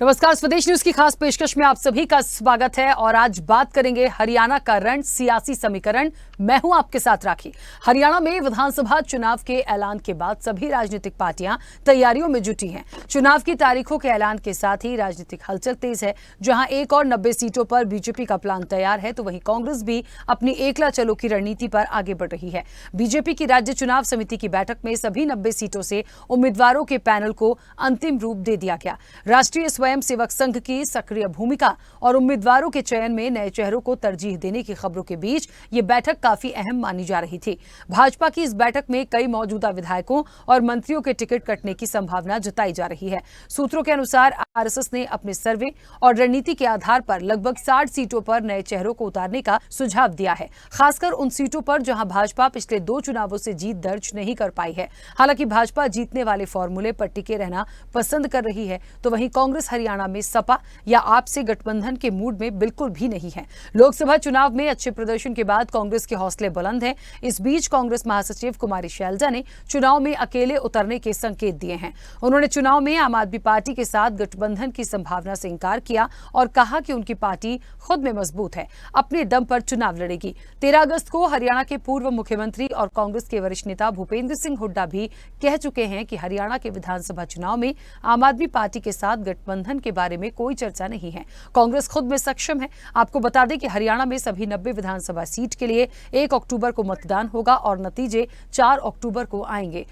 नमस्कार, स्वदेश न्यूज की खास पेशकश में आप सभी का स्वागत है और आज बात करेंगे हरियाणा का रण सियासी समीकरण। मैं हूं आपके साथ राखी। हरियाणा में विधानसभा चुनाव के ऐलान के बाद सभी राजनीतिक पार्टियां तैयारियों में जुटी हैं। चुनाव की तारीखों के ऐलान के साथ ही राजनीतिक हलचल तेज है। जहां एक और 90 सीटों पर बीजेपी का प्लान तैयार है, तो वहीं कांग्रेस भी अपनी एकला चलो की रणनीति पर आगे बढ़ रही है। बीजेपी की राज्य चुनाव समिति की बैठक में सभी 90 सीटों से उम्मीदवारों के पैनल को अंतिम रूप दे दिया गया। राष्ट्रीय स्वयं सेवक संघ की सक्रिय भूमिका और उम्मीदवारों के चयन में नए चेहरों को तरजीह देने की खबरों के बीच ये बैठक काफी अहम मानी जा रही थी। भाजपा की इस बैठक में कई मौजूदा विधायकों और मंत्रियों के टिकट कटने की संभावना जताई जा रही है। सूत्रों के अनुसार आरएसएस ने अपने सर्वे और रणनीति के आधार पर लगभग 60 सीटों पर नए चेहरों को उतारने का सुझाव दिया है, खासकर उन सीटों पर जहां भाजपा पिछले 2 चुनावों से जीत दर्ज नहीं कर पाई है। हालांकि भाजपा जीतने वाले फॉर्मूले पर टिके रहना पसंद कर रही है, तो वहीं कांग्रेस हरियाणा में सपा या आप से गठबंधन के मूड में बिल्कुल भी नहीं है। लोकसभा चुनाव में अच्छे प्रदर्शन के बाद कांग्रेस के हौसले बुलंद हैं। इस बीच कांग्रेस महासचिव कुमारी शैलजा ने चुनाव में अकेले उतरने के संकेत दिए हैं। उन्होंने चुनाव में आम आदमी पार्टी के साथ गठबंधन की संभावना से इंकार किया और कहा कि उनकी पार्टी खुद में मजबूत है, अपने दम पर चुनाव लड़ेगी। 13 अगस्त को हरियाणा के पूर्व मुख्यमंत्री और कांग्रेस के वरिष्ठ नेता भूपेंद्र सिंह हुड्डा भी कह चुके हैं कि हरियाणा के विधानसभा चुनाव में आम आदमी पार्टी के साथ गठबंधन के बारे में कोई चर्चा नहीं है। कांग्रेस खुद में सक्षम है। आपको बता दें कि हरियाणा में सभी 90 विधानसभा सीट के लिए 1 अक्टूबर को मतदान होगा और नतीजे 4 अक्टूबर को आएंगे।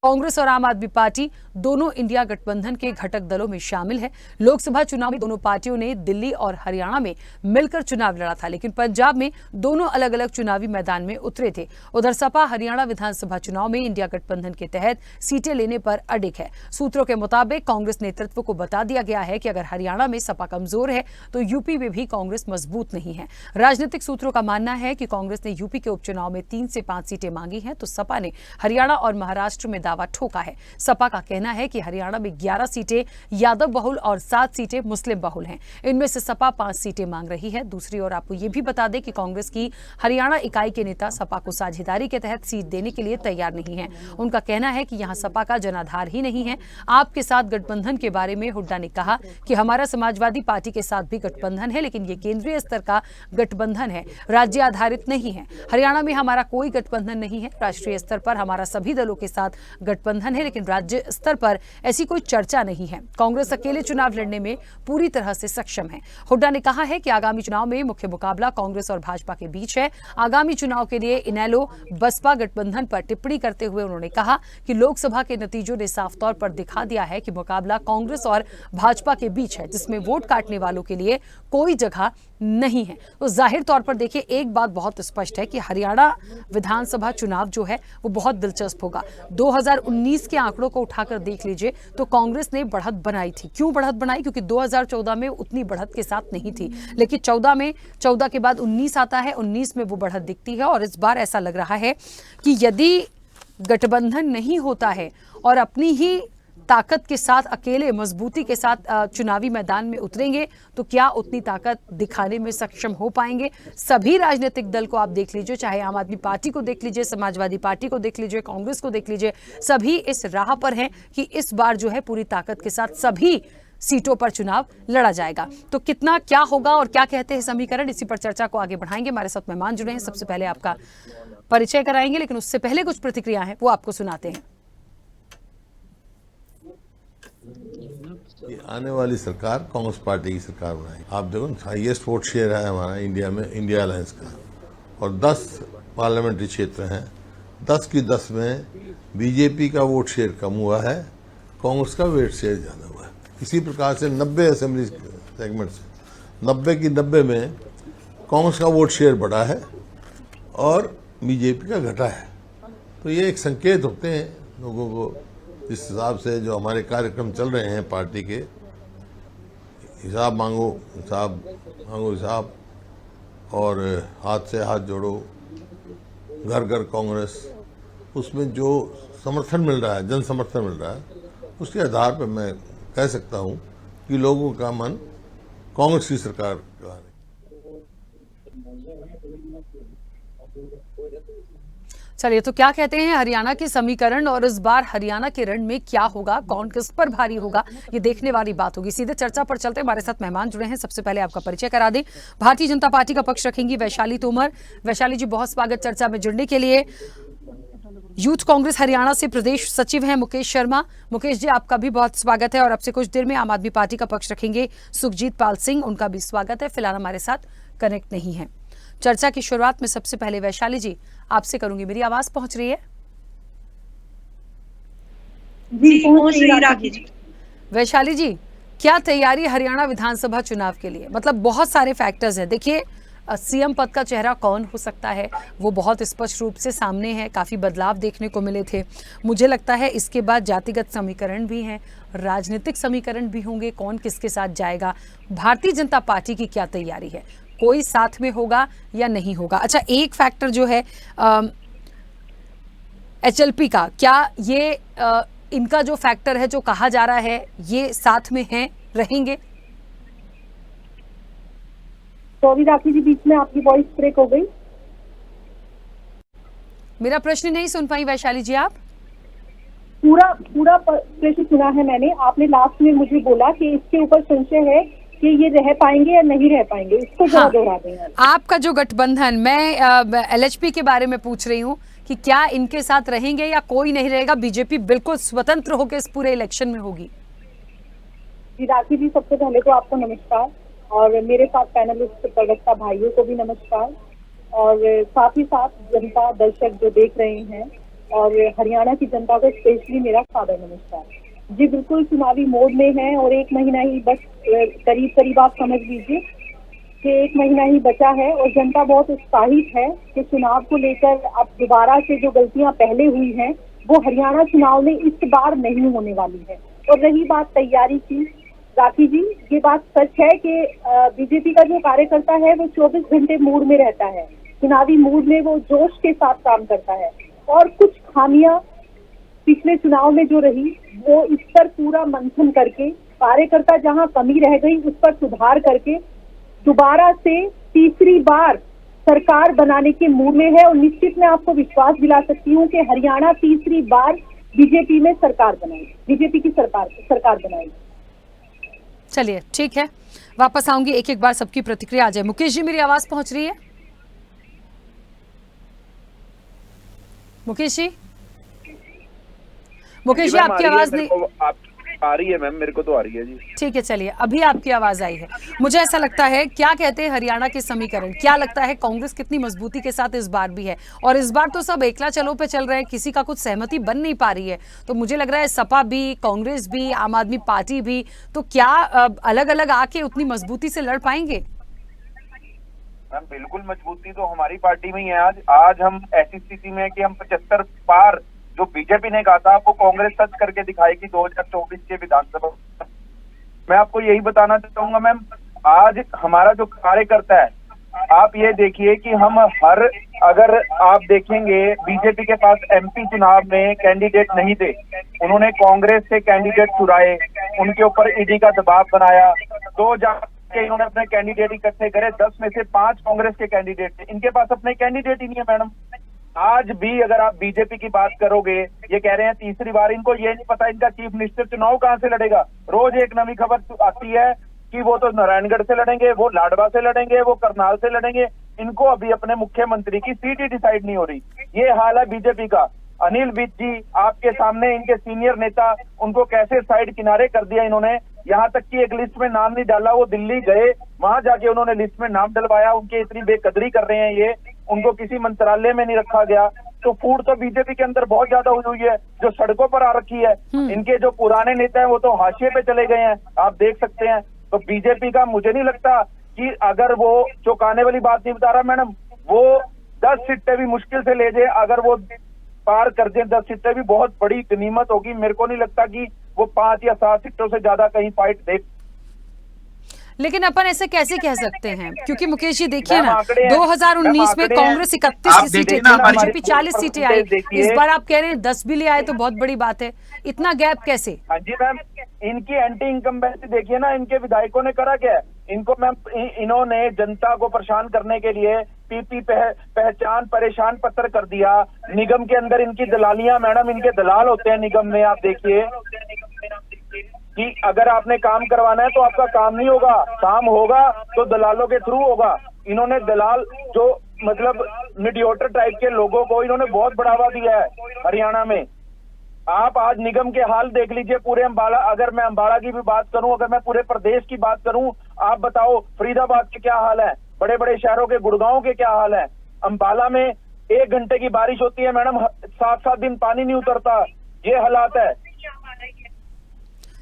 कांग्रेस और आम आदमी पार्टी दोनों इंडिया गठबंधन के घटक दलों में शामिल है। लोकसभा चुनाव में दोनों पार्टियों ने दिल्ली और हरियाणा में मिलकर चुनाव लड़ा था, लेकिन पंजाब में दोनों अलग अलग चुनावी मैदान में उतरे थे। उधर सपा हरियाणा विधानसभा चुनाव में इंडिया गठबंधन के तहत सीटें लेने पर अडिग है। सूत्रों के मुताबिक कांग्रेस नेतृत्व को बता दिया गया है कि अगर हरियाणा में सपा कमजोर है तो यूपी में भी कांग्रेस मजबूत नहीं है। राजनीतिक सूत्रों का मानना है कि कांग्रेस ने यूपी के उपचुनाव में 3 से 5 सीटें मांगी हैं, तो सपा ने हरियाणा और महाराष्ट्र में दावा ठोका है। सपा का कहना है कि हरियाणा में 11 सीटें यादव बहुल और 7 सीटें मुस्लिम बहुल हैं। इनमें से सपा 5 सीटें मांग रही है। दूसरी ओर आपको यह भी बता दें कि कांग्रेस की हरियाणा इकाई के नेता सपा को साझेदारी के तहत सीट देने के लिए तैयार नहीं है। उनका कहना है कि यहां सपा का जनाधार ही नहीं है। आपके साथ गठबंधन के बारे में हुड्डा ने कहा कि हमारा समाजवादी पार्टी के साथ भी गठबंधन है, लेकिन ये केंद्रीय स्तर का गठबंधन है, राज्य आधारित नहीं है। हरियाणा में हमारा कोई गठबंधन नहीं है। राष्ट्रीय स्तर पर हमारा सभी दलों के साथ गठबंधन है, लेकिन राज्य स्तर पर ऐसी कोई चर्चा नहीं है। कांग्रेस अकेले चुनाव लड़ने में पूरी तरह से सक्षम है। हुड्डा ने कहा है कि आगामी चुनाव में मुख्य मुकाबला कांग्रेस और भाजपा के बीच है। आगामी चुनाव के लिए इनेलो बसपा गठबंधन पर टिप्पणी करते हुए उन्होंने कहा कि लोकसभा के नतीजों ने साफ तौर पर दिखा दिया है कि मुकाबला कांग्रेस और भाजपा के बीच है, जिसमें वोट काटने वालों के लिए कोई जगह नहीं है। तो जाहिर तौर पर देखिए, एक बात बहुत स्पष्ट है कि हरियाणा विधानसभा चुनाव जो है वो बहुत दिलचस्प होगा। 2019 के आंकड़ों को उठाकर देख लीजिए तो कांग्रेस ने बढ़त बनाई थी। क्यों बढ़त बनाई? क्योंकि 2014 में उतनी बढ़त के साथ नहीं थी, लेकिन 14 के बाद 19 आता है, 19 में वो बढ़त दिखती है। और इस बार ऐसा लग रहा है कि यदि गठबंधन नहीं होता है और अपनी ही ताकत के साथ अकेले मजबूती के साथ चुनावी मैदान में उतरेंगे तो क्या उतनी ताकत दिखाने में सक्षम हो पाएंगे? सभी राजनीतिक दल को आप देख लीजिए, चाहे आम आदमी पार्टी को देख लीजिए, समाजवादी पार्टी को देख लीजिए, कांग्रेस को देख लीजिए, सभी इस राह पर हैं कि इस बार जो है पूरी ताकत के साथ सभी सीटों पर चुनाव लड़ा जाएगा। तो कितना क्या होगा और क्या कहते हैं समीकरण, इसी पर चर्चा को आगे बढ़ाएंगे। हमारे साथ मेहमान जुड़े हैं। सबसे पहले आपका परिचय कराएंगे, लेकिन उससे पहले कुछ प्रतिक्रिया है वो आपको सुनाते हैं। आने वाली सरकार कांग्रेस पार्टी की सरकार बनाएगी। आप देखो, हाईएस्ट वोट शेयर है हमारा इंडिया में, इंडिया अलायंस का, और 10 पार्लियामेंट्री क्षेत्र हैं। 10 की 10 में बीजेपी का वोट शेयर कम हुआ है, कांग्रेस का वोट शेयर ज़्यादा हुआ है। इसी प्रकार से 90 असेंबली सेगमेंट से 90 की 90 में कांग्रेस का वोट शेयर बढ़ा है और बीजेपी का घटा है। तो ये एक संकेत होते हैं लोगों को, जिस हिसाब से जो हमारे कार्यक्रम चल रहे हैं पार्टी के, हिसाब मांगो हिसाब, और हाथ से हाथ जोड़ो, घर घर कांग्रेस, उसमें जो समर्थन मिल रहा है, जन समर्थन मिल रहा है, उसके आधार पर मैं कह सकता हूं कि लोगों का मन कांग्रेस की सरकार का है। चलिए, तो क्या कहते हैं हरियाणा के समीकरण और इस बार हरियाणा के रण में क्या होगा, कौन किस पर भारी होगा, ये देखने वाली बात होगी। सीधे चर्चा पर चलते हैं। हमारे साथ मेहमान जुड़े हैं। सबसे पहले आपका परिचय करा दें। भारतीय जनता पार्टी का पक्ष रखेंगी वैशाली तोमर। वैशाली जी, बहुत स्वागत चर्चा में जुड़ने के लिए। यूथ कांग्रेस हरियाणा से प्रदेश सचिव हैं मुकेश शर्मा। मुकेश जी, आपका भी बहुत स्वागत है। और अब से कुछ देर में आम आदमी पार्टी का पक्ष रखेंगे सुखजीत पाल सिंह, उनका भी स्वागत है। फिलहाल हमारे साथ कनेक्ट नहीं है। चर्चा की शुरुआत में सबसे पहले वैशाली जी आपसे करूंगी। मेरी आवाज पहुंच रही है? जी पहुंच रही है राखी जी। वैशाली जी, क्या तैयारी हरियाणा विधानसभा चुनाव के लिए? मतलब बहुत सारे फैक्टर्स हैं। देखिए, सीएम पद का चेहरा कौन हो सकता है वो बहुत स्पष्ट रूप से सामने है। काफी बदलाव देखने को मिले थे। मुझे लगता है इसके बाद जातिगत समीकरण भी हैं, राजनीतिक समीकरण भी होंगे, कौन किसके साथ जाएगा। भारतीय जनता पार्टी की क्या तैयारी है? कोई साथ में होगा या नहीं होगा? अच्छा, एक फैक्टर जो है एचएलपी का, क्या ये इनका जो फैक्टर है जो कहा जा रहा है, ये साथ में हैं, रहेंगे? सॉरी राखी जी, बीच में आपकी वॉइस ब्रेक हो गई। मेरा प्रश्न नहीं सुन पाई वैशाली जी आप? पूरा प्रश्न सुना है मैंने। आपने लास्ट में मुझे बोला कि इसके ऊपर संशय है कि ये रह पाएंगे या नहीं रह पाएंगे, इसको जरा दोहरा दें। आपका जो गठबंधन, मैं एलएचपी के बारे में पूछ रही हूँ कि क्या इनके साथ रहेंगे या कोई नहीं रहेगा? बीजेपी बिल्कुल स्वतंत्र होकर इस पूरे इलेक्शन में होगी। जी राखी जी, सबसे पहले तो आपको नमस्कार, और मेरे साथ पैनलिस्ट प्रवक्ता भाइयों को भी नमस्कार, और साथ ही साथ जनता दर्शक जो देख रहे हैं और हरियाणा की जनता को स्पेशली मेरा सादर नमस्कार। जी बिल्कुल चुनावी मोड में है और एक महीना ही बस करीब आप समझ लीजिए कि एक महीना ही बचा है, और जनता बहुत उत्साहित है कि चुनाव को लेकर अब दोबारा से जो गलतियां पहले हुई हैं वो हरियाणा चुनाव में इस बार नहीं होने वाली है। और रही बात तैयारी की, राखी जी ये बात सच है कि बीजेपी का जो कार्यकर्ता है वो 24 घंटे मूड में रहता है, चुनावी मूड में वो जोश के साथ काम करता है, और कुछ खामियां पिछले चुनाव में जो रही वो इस पर पूरा मंथन करके, कार्यकर्ता जहां कमी रह गई उस पर सुधार करके दोबारा से तीसरी बार सरकार बनाने के मूड में है। और निश्चित मैं आपको विश्वास दिला सकती हूं कि हरियाणा तीसरी बार बीजेपी में सरकार बनाएगी, बीजेपी की सरकार बनाएगी। चलिए ठीक है, वापस आऊंगी, एक एक बार सबकी प्रतिक्रिया आ जाए। मुकेश जी, मेरी आवाज पहुंच रही है? मुकेश जी, आपकी आवाज नहीं आ रही है? मैम मेरे को तो आ रही है जी। ठीक है, चलिए अभी आपकी आवाज आई है। मुझे ऐसा लगता है, क्या कहते हैं हरियाणा के समीकरण, क्या लगता है कांग्रेस कितनी मजबूती के साथ इस बार भी है? और इस बार तो सब एकला चलो पे चल रहे हैं, किसी का कुछ सहमति बन नहीं पा रही है। तो मुझे लग रहा है सपा भी, कांग्रेस भी, आम आदमी पार्टी भी, तो क्या अलग अलग आके उतनी मजबूती से लड़ पाएंगे? मैम बिल्कुल मजबूती तो हमारी पार्टी में ही है। आज हम ऐसी स्थिति में है कि हम 75 पार जो बीजेपी ने कहा था वो कांग्रेस सच करके दिखाएगी 2024 के विधानसभा। मैं आपको यही बताना चाहूंगा मैम, आज हमारा जो कार्यकर्ता है, आप ये देखिए कि हम अगर आप देखेंगे बीजेपी के पास एमपी चुनाव में कैंडिडेट नहीं थे, उन्होंने कांग्रेस से कैंडिडेट चुराए, उनके ऊपर ईडी का दबाव बनाया, तो जाके इन्होंने अपने कैंडिडेट इकट्ठे करे। 10 में से 5 कांग्रेस के कैंडिडेट थे, इनके पास अपने कैंडिडेट ही नहीं है मैडम। आज भी अगर आप बीजेपी की बात करोगे, ये कह रहे हैं तीसरी बार, इनको ये नहीं पता इनका चीफ मिनिस्टर चुनाव कहां से लड़ेगा। रोज एक नई खबर आती है कि वो तो नारायणगढ़ से लड़ेंगे, वो लाडवा से लड़ेंगे, वो करनाल से लड़ेंगे। इनको अभी अपने मुख्यमंत्री की सीट ही डिसाइड नहीं हो रही। ये हाल है बीजेपी का। अनिल विज जी आपके सामने, इनके सीनियर नेता, उनको कैसे साइड किनारे कर दिया इन्होंने। यहाँ तक कि एक लिस्ट में नाम नहीं डाला, वो दिल्ली गए, वहां जाके उन्होंने लिस्ट में नाम डलवाया। उनकी इतनी बेकदरी कर रहे हैं ये, उनको किसी मंत्रालय में नहीं रखा गया। तो फूट तो बीजेपी के अंदर बहुत ज्यादा हुई है, जो सड़कों पर आ रखी है। इनके जो पुराने नेता हैं वो तो हाशिए पे चले गए हैं, आप देख सकते हैं। तो बीजेपी का मुझे नहीं लगता कि अगर वो चौंकाने वाली बात नहीं बता रहा मैडम, वो 10 सीटें भी मुश्किल से ले जाए, अगर वो पार कर दें 10 सीटें भी बहुत बड़ी गनीमत होगी। मेरे को नहीं लगता कि वो 5 या 7 सीटों से ज्यादा कहीं फाइट दे। लेकिन अपन ऐसे कैसे कह सकते हैं, क्योंकि मुकेश जी देखिए ना, 2019 में कांग्रेस 31 सीटें थी, बीजेपी 40 सीटें आई। इस बार आप कह रहे हैं 10 भी ले आए तो बहुत बड़ी बात है, इतना गैप कैसे? हाँ जी मैम, इनकी एंटी इनकम्बेंसी देखिए ना, इनके विधायकों ने करा क्या है। इनको मैम, इन्होंने जनता को परेशान करने के लिए पीपी पहचान परेशान पत्र कर दिया। निगम के अंदर इनकी दलालियां, मैडम इनके दलाल होते हैं निगम में। आप देखिए कि अगर आपने काम करवाना है तो आपका काम नहीं होगा, काम होगा तो दलालों के थ्रू होगा। इन्होंने दलाल जो मतलब मीडियोटर टाइप के लोगों को इन्होंने बहुत बढ़ावा दिया है हरियाणा में। आप आज निगम के हाल देख लीजिए पूरे अम्बाला। अगर मैं अम्बाला की भी बात करूं, अगर मैं पूरे प्रदेश की बात करूं, आप बताओ फरीदाबाद के क्या हाल है, बड़े बड़े शहरों के, गुड़गांव के क्या हाल है। अम्बाला में 1 घंटे की बारिश होती है मैडम, 7-7 दिन पानी नहीं उतरता। ये हालात है,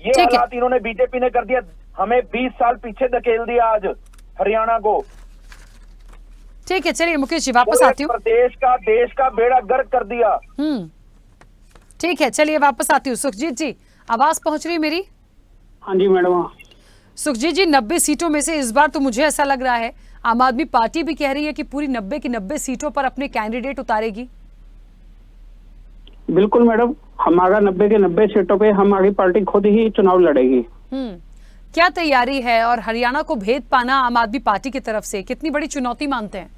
ये हालात इन्होंने बीजेपी ने कर दिया। हमें 20 साल पीछे धकेल दिया आज हरियाणा को। ठीक है, चलिए मुकेश जी वापस आती हूँ। देश का बेड़ा गर्क कर दिया। ठीक है, चलिए वापस आती हूँ। सुखजीत जी, आवाज पहुंच रही है मेरी? हाँ जी मैडम। सुखजीत जी, 90 सीटों में से इस बार तो मुझे ऐसा लग रहा है आम आदमी पार्टी भी कह रही है कि पूरी 90 की 90 सीटों पर अपने कैंडिडेट उतारेगी। बिल्कुल मैडम, हमारा 90 के 90 सीटों पे हमारी पार्टी खुद ही चुनाव लड़ेगी। क्या तैयारी है और हरियाणा को भेद पाना आम आदमी पार्टी की तरफ से कितनी बड़ी चुनौती मानते हैं?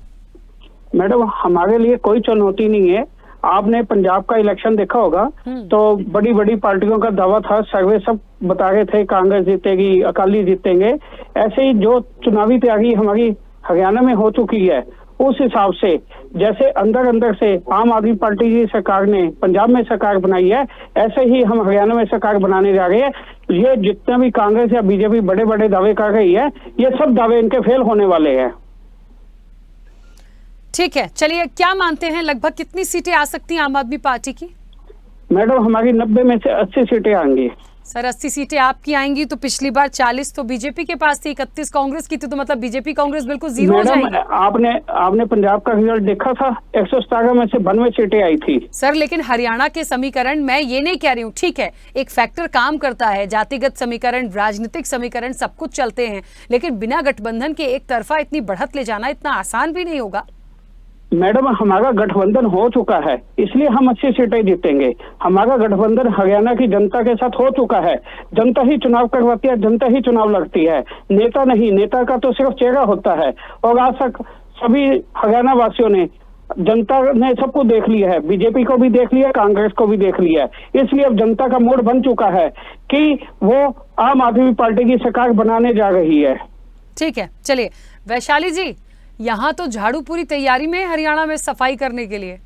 मैडम हमारे लिए कोई चुनौती नहीं है। आपने पंजाब का इलेक्शन देखा होगा तो बड़ी बड़ी पार्टियों का दावा था, सर्वे सब बता रहे थे कांग्रेस जीतेगी, अकाली जीतेंगे। ऐसे ही जो चुनावी तैयारी हमारी हरियाणा में हो चुकी है, उस हिसाब से जैसे अंदर अंदर से आम आदमी पार्टी की सरकार ने पंजाब में सरकार बनाई है, ऐसे ही हम हरियाणा में सरकार बनाने जा रहे हैं। ये जितने भी कांग्रेस या बीजेपी बड़े बड़े दावे कर रही है, ये सब दावे इनके फेल होने वाले हैं। ठीक है, चलिए क्या मानते हैं लगभग कितनी सीटें आ सकती हैं आम आदमी पार्टी की? मैडम हमारी 90 में से 80 सीटें आएंगी। सर 80 सीटें आपकी आएंगी तो पिछली बार 40 तो बीजेपी के पास थी, 31 कांग्रेस की थी, तो मतलब बीजेपी कांग्रेस बिल्कुल जीरो हो जाएगी। आपने पंजाब का रिजल्ट देखा था, 117 में से 92 सीटें आई थी। सर लेकिन हरियाणा के समीकरण, मैं ये नहीं कह रही हूँ, ठीक है एक फैक्टर काम करता है, जातिगत समीकरण, राजनीतिक समीकरण सब कुछ चलते हैं, लेकिन बिना गठबंधन के एक तरफा इतनी बढ़त ले जाना इतना आसान भी नहीं होगा। मैडम हमारा गठबंधन हो चुका है, इसलिए हम 80 सीटें जीतेंगे। हमारा गठबंधन हरियाणा की जनता के साथ हो चुका है। जनता ही चुनाव करवाती है, जनता ही चुनाव लड़ती है, नेता नहीं। नेता का तो सिर्फ चेहरा होता है। और आज तक सभी हरियाणा वासियों ने, जनता ने सबको देख लिया है, बीजेपी को भी देख लिया, कांग्रेस को भी देख लिया है। इसलिए अब जनता का मूड बन चुका है कि वो आम आदमी पार्टी की सरकार बनाने जा रही है। ठीक है, चलिए वैशाली जी, यहाँ तो झाड़ू पूरी तैयारी में हरियाणा में सफाई करने के लिए।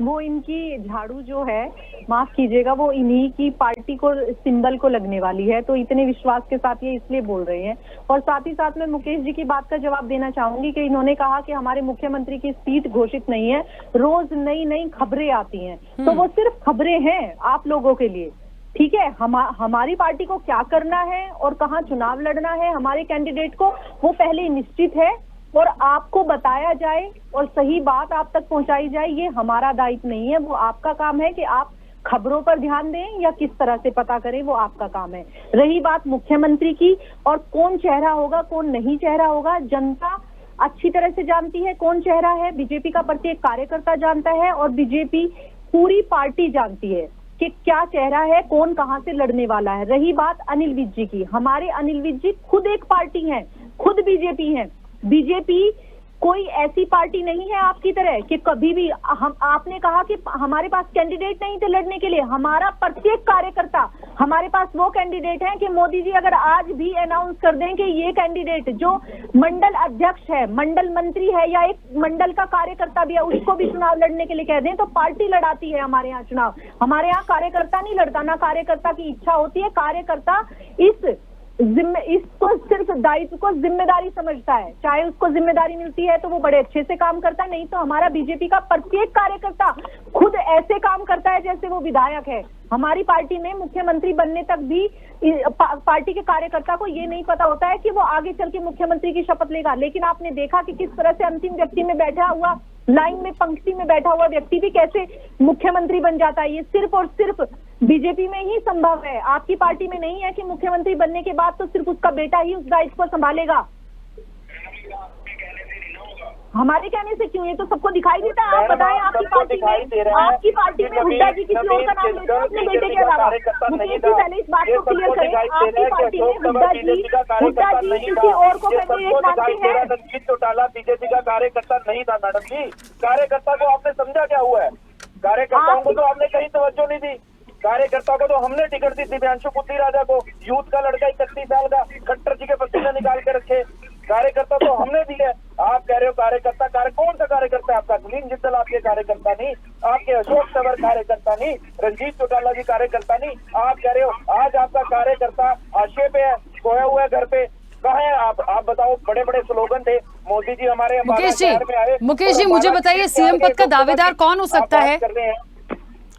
वो इनकी झाड़ू जो है, माफ कीजिएगा, वो इन्हीं की पार्टी को सिंबल को लगने वाली है, तो इतने विश्वास के साथ ये इसलिए बोल रहे हैं। और साथ ही साथ मैं मुकेश जी की बात का जवाब देना चाहूंगी कि इन्होंने कहा कि हमारे मुख्यमंत्री की सीट घोषित नहीं है, रोज नई नई खबरें आती हैं, तो वो सिर्फ खबरें हैं आप लोगों के लिए। ठीक है, हमारी पार्टी को क्या करना है और कहाँ चुनाव लड़ना है हमारे कैंडिडेट को, वो पहले निश्चित है और आपको बताया जाए और सही बात आप तक पहुंचाई जाए, ये हमारा दायित्व नहीं है। वो आपका काम है कि आप खबरों पर ध्यान दें या किस तरह से पता करें, वो आपका काम है। रही बात मुख्यमंत्री की और कौन चेहरा होगा कौन नहीं चेहरा होगा, जनता अच्छी तरह से जानती है कौन चेहरा है, बीजेपी का प्रत्येक कार्यकर्ता जानता है और बीजेपी पूरी पार्टी जानती है कि क्या चेहरा है, कौन कहां से लड़ने वाला है। रही बात अनिल विज जी की, हमारे अनिल विज जी खुद एक पार्टी है, खुद बीजेपी है। बीजेपी कोई ऐसी पार्टी नहीं है आपकी तरह कि कभी भी आपने कहा कि हमारे पास कैंडिडेट नहीं थे लड़ने के लिए। हमारा प्रत्येक कार्यकर्ता, हमारे पास वो कैंडिडेट है कि मोदी जी अगर आज भी अनाउंस कर दें कि ये कैंडिडेट जो मंडल अध्यक्ष है, मंडल मंत्री है या एक मंडल का कार्यकर्ता भी है, उसको भी चुनाव लड़ने के लिए कह दें, तो पार्टी लड़ाती है हमारे यहाँ चुनाव। हमारे यहाँ कार्यकर्ता नहीं लड़ता, ना कार्यकर्ता की इच्छा होती है। कार्यकर्ता इसको सिर्फ दायित्व को जिम्मेदारी समझता है, चाहे उसको जिम्मेदारी मिलती है तो वो बड़े अच्छे से काम करता है, नहीं तो हमारा बीजेपी का प्रत्येक कार्यकर्ता खुद ऐसे काम करता है जैसे वो विधायक है। हमारी पार्टी में मुख्यमंत्री बनने तक भी पार्टी के कार्यकर्ता को ये नहीं पता होता है कि वो आगे चल के मुख्यमंत्री की शपथ लेगा। लेकिन आपने देखा कि किस तरह से अंतिम व्यक्ति में बैठा हुआ, लाइन में पंक्ति में बैठा हुआ व्यक्ति भी कैसे मुख्यमंत्री बन जाता है। ये सिर्फ और सिर्फ बीजेपी में ही संभव है, आपकी पार्टी में नहीं है कि मुख्यमंत्री बनने के बाद तो सिर्फ उसका बेटा ही उस दायित्व को संभालेगा। हमारे कहने से क्यों? ये तो सबको दिखाई देता है। आप बताएं, आपकी पार्टी में हुड्डा जी किसी और का नाम लेते हैं अपने बेटे के अलावा? मुकेश जी पहले इस बात को क्लियर करें, आपकी पार्टी में हुड्डा जी किसी और को कैंडिडेट मानते हैं? रंजीत चौटाला बीजेपी का कार्यकर्ता नहीं था मैडम जी। कार्यकर्ता को आपने समझा क्या हुआ है? कार्यकर्ताओं को तो आपने कहीं तवज्जो नहीं दी। कार्यकर्ता को तो हमने टिकट दी दिव्यांशु पुत्री राजा को, यूथ का लड़का 31 साल का, खट्टर जी के पसीने निकाल के रखे। कार्यकर्ता तो हमने दी है। आप कह रहे हो कार्यकर्ता, कौन सा कार्यकर्ता है आपका? सुनील जिंदल आपके कार्यकर्ता नहीं, आपके अशोक तंवर कार्यकर्ता नहीं, रंजीत चौटाला जी कार्यकर्ता नहीं। आप कह रहे हो आज आपका कार्यकर्ता हाशिए पे है, सोया हुआ है घर पे। कहाँ है आप बताओ? बड़े बड़े स्लोगन थे मोदी जी हमारे। मुकेश जी मुझे बताइए, सीएम पद का दावेदार कौन हो सकता है?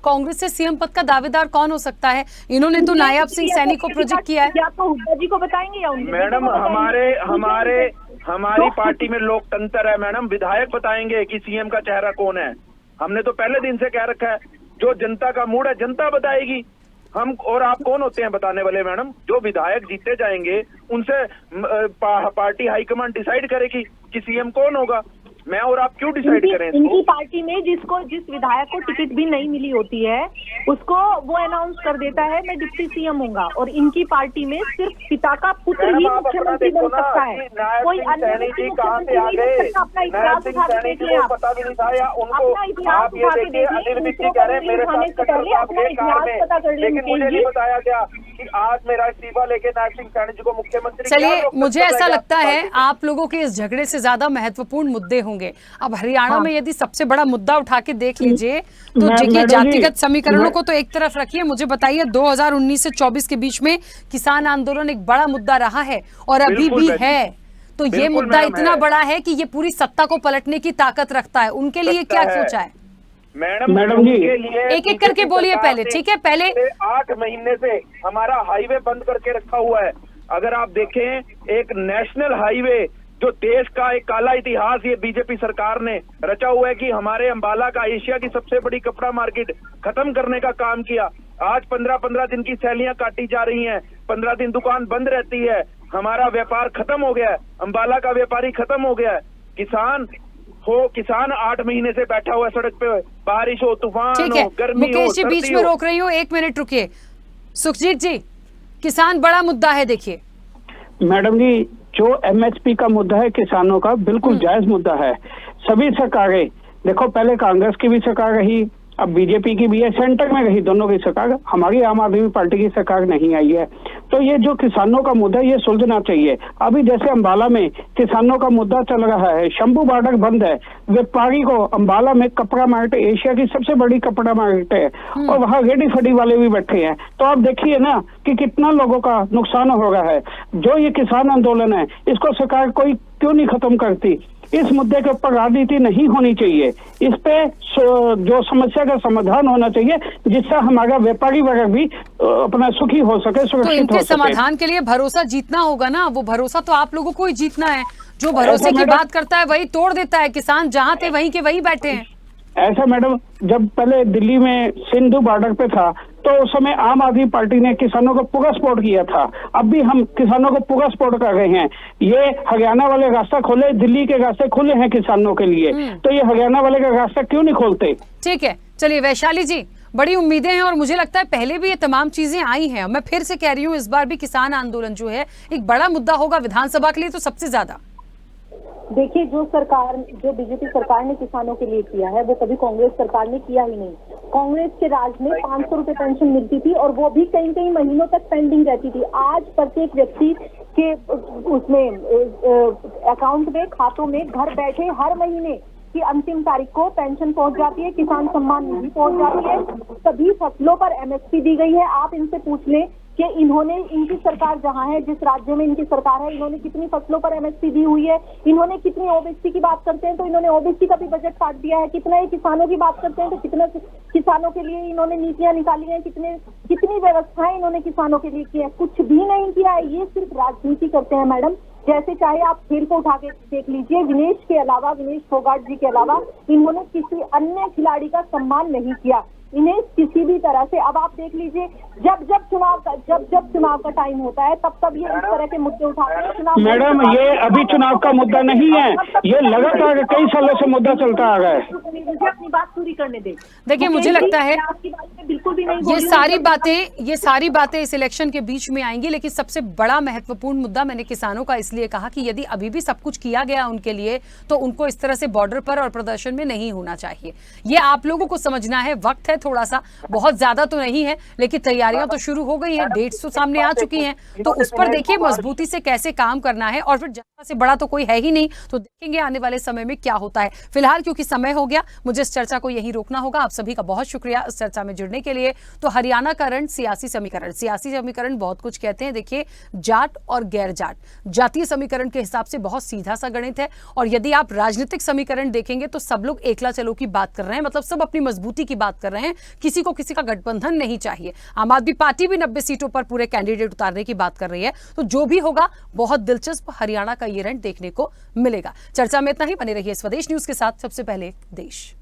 कांग्रेस से सीएम पद का दावेदार कौन हो सकता है? इन्होंने तो नायब सिंह सैनी को प्रोजेक्ट किया है। क्या तो हुड्डा जी को बताएंगे या उनके? मैडम हमारी पार्टी में लोकतंत्र है मैडम। विधायक बताएंगे कि सीएम का चेहरा कौन है। हमने तो पहले दिन से कह रखा है, जो जनता का मूड है जनता बताएगी। हम और आप कौन होते हैं बताने वाले मैडम? जो विधायक जीते जाएंगे उनसे पार्टी हाईकमांड डिसाइड करेगी कि सीएम कौन होगा। मैं और आप क्यों डिसाइड करें? इनकी पार्टी में जिस विधायक को टिकट भी नहीं मिली होती है उसको वो अनाउंस कर देता है मैं डिप्टी सीएम होऊंगा, और इनकी पार्टी में सिर्फ पिता का पुत्र ही मुख्यमंत्री बन सकता है। कोई अन्य व्यक्ति मुख्यमंत्री नहीं बन सकता। अपना इतिहास उठा के देख लें आप। पता भी नहीं था या उनको अपना इतिहास उठा के देखिए, दूसरों को उठाने से पहले अपना इतिहास पता कर लें। लेकिन मुझे नहीं बताया गया कि आज मेरा इस्तीफा लेके नायब सिंह सैनी जी को मुख्यमंत्री। चलिए, मुझे ऐसा लगता है आप लोगों के इस झगड़े से ज्यादा महत्वपूर्ण मुद्दे होंगे। अब हरियाणा में यदि सबसे बड़ा मुद्दा उठा के देख लीजिए तो देखिए, जातिगत समीकरणों को तो एक तरफ रखिए, मुझे बताइए 2019 से 24 के बीच में किसान आंदोलन एक बड़ा मुद्दा रहा है और अभी भी है। तो ये मुद्दा इतना बड़ा है कि ये पूरी सत्ता को पलटने की ताकत रखता है। उनके लिए क्या सोचा है? मैडम जी एक एक करके बोलिए पहले, ठीक है? पहले 8 महीने से हमारा हाईवे बंद करके रखा हुआ है। अगर आप देखें, एक नेशनल हाईवे जो देश का एक काला इतिहास ये बीजेपी सरकार ने रचा हुआ है कि हमारे अंबाला का एशिया की सबसे बड़ी कपड़ा मार्केट खत्म करने का काम किया। आज 15-15 दिन की सैलियां काटी जा रही हैं, 15 दिन दुकान बंद रहती है। हमारा व्यापार खत्म हो गया है, अंबाला का व्यापारी खत्म हो गया है। किसान 8 महीने से बैठा हुआ है सड़क पे, बारिश हो, तूफान हो, गर्मी हो। मुकेश जी बीच में रोक रही हूँ, 1 मिनट रुकिए। सुखजीत जी, किसान बड़ा मुद्दा है। देखिए मैडम जी, जो एमएसपी का मुद्दा है किसानों का, बिल्कुल जायज मुद्दा है। सभी सरकारें देखो, पहले कांग्रेस की भी सरकार रही, अब बीजेपी की भी है, सेंटर में रही, दोनों की सरकार। हमारी आम आदमी पार्टी की सरकार नहीं आई है। तो ये जो किसानों का मुद्दा ये सुलझना चाहिए। अभी जैसे अंबाला में किसानों का मुद्दा चल रहा है, शंभू बार्डर बंद है, व्यापारी को अंबाला में कपड़ा मार्केट एशिया की सबसे बड़ी कपड़ा मार्केट है और वहाँ रेडी फडी वाले भी बैठे हैं। तो आप देखिए ना कि कितना लोगों का नुकसान हो रहा है। जो ये किसान आंदोलन है इसको सरकार कोई क्यों नहीं खत्म करती? इस मुद्दे के ऊपर राजनीति नहीं होनी चाहिए। इस पे जो समस्या का समाधान होना चाहिए जिससे हमारा व्यापारी वर्ग भी अपना सुखी हो सके, सुरक्षित हो सके। तो इनके समाधान के लिए भरोसा जीतना होगा ना। वो भरोसा तो आप लोगों को ही जीतना है। जो भरोसे की बात करता है वही तोड़ देता है। किसान जहाँ थे वहीं के वहीं बैठे हैं। ऐसा मैडम, जब पहले दिल्ली में सिंधु बॉर्डर पे था तो उस समय आम आदमी पार्टी ने किसानों को पूरा सपोर्ट किया था। अब भी हम किसानों को पूरा सपोर्ट कर रहे हैं। ये हरियाणा वाले रास्ता खोले, दिल्ली के रास्ते खुले हैं किसानों के लिए, तो ये हरियाणा वाले का रास्ता क्यों नहीं खोलते? ठीक है, चलिए वैशाली जी, बड़ी उम्मीदें हैं और मुझे लगता है पहले भी ये तमाम चीजें आई हैं। मैं फिर से कह रही हूँ, इस बार भी किसान आंदोलन जो है एक बड़ा मुद्दा होगा विधानसभा के लिए तो सबसे ज्यादा। देखिए, जो बीजेपी सरकार ने किसानों के लिए किया है वो कभी कांग्रेस सरकार ने किया ही नहीं। कांग्रेस के राज में 500 रुपए पेंशन मिलती थी और वो भी कई कई महीनों तक पेंडिंग रहती थी। आज प्रत्येक व्यक्ति के उसमें अकाउंट में, खातों में घर बैठे हर महीने की अंतिम तारीख को पेंशन पहुंच जाती है, किसान सम्मान निधि पहुंच जाती है, सभी फसलों पर एमएसपी दी गई है। आप इनसे पूछ लें कि इनकी सरकार जहां है, जिस राज्य में इनकी सरकार है, इन्होंने कितनी फसलों पर एमएसपी दी हुई है, इन्होंने कितनी ओबीसी की बात करते हैं तो इन्होंने ओबीसी का भी बजट काट दिया है, कितना ही किसानों की बात करते हैं तो कितना किसानों के लिए इन्होंने नीतियां निकाली हैं, कितनी व्यवस्थाएं इन्होंने किसानों के लिए की है। कुछ भी नहीं किया है। ये सिर्फ राजनीति करते हैं मैडम। जैसे चाहे आप खेल को उठा के देख लीजिए, विनेश फोगाट जी के अलावा इन्होंने किसी अन्य खिलाड़ी का सम्मान नहीं किया। इन्हें किसी भी तरह से, अब आप देख लीजिए जब चुनाव का टाइम होता है तब ये इस तरह के मुद्दे उठाते हैं। चुनाव मैडम, ये अभी चुनाव का मुद्दा नहीं है, ये लगातार कई सालों से मुद्दा चलता आ रहा है। मुझे अपनी बात पूरी करने दें। देखिए, मुझे लगता है आपकी बात में बिल्कुल भी नहीं ये बोली सारी बातें इस इलेक्शन के बीच में आएंगी, लेकिन सबसे बड़ा महत्वपूर्ण मुद्दा मैंने किसानों का इसलिए कहा कि यदि अभी भी सब कुछ किया गया उनके लिए तो उनको इस तरह से बॉर्डर पर और प्रदर्शन में नहीं होना चाहिए। ये आप लोगों को समझना है, वक्त है थोड़ा सा, बहुत ज्यादा तो नहीं है, लेकिन तैयारियां तो शुरू हो गई हैं, डेट्स तो सामने आ चुकी हैं, तो उस पर देखिए मजबूती से कैसे काम करना है। और फिर जनता से बड़ा तो कोई है ही नहीं, तो देखेंगे आने वाले समय में क्या होता है। फिलहाल क्योंकि समय हो गया, मुझे इस चर्चा को यहीं रोकना होगा। आप सभी का बहुत शुक्रिया इस चर्चा में जुड़ने के लिए। तो हरियाणा का रण सियासी समीकरण बहुत कुछ कहते हैं। देखिए, जाट और गैर जाट जातीय समीकरण के हिसाब से बहुत सीधा सा गणित है, और यदि आप राजनीतिक समीकरण देखेंगे तो सब लोग एकला चलो की बात कर रहे हैं, मतलब सब अपनी मजबूती की बात कर रहे हैं, किसी को किसी का गठबंधन नहीं चाहिए। आम आदमी पार्टी भी 90 सीटों पर पूरे कैंडिडेट उतारने की बात कर रही है। तो जो भी होगा, बहुत दिलचस्प हरियाणा का ये रण देखने को मिलेगा। चर्चा में इतना ही। बने रहिए स्वदेश न्यूज के साथ। सबसे पहले देश।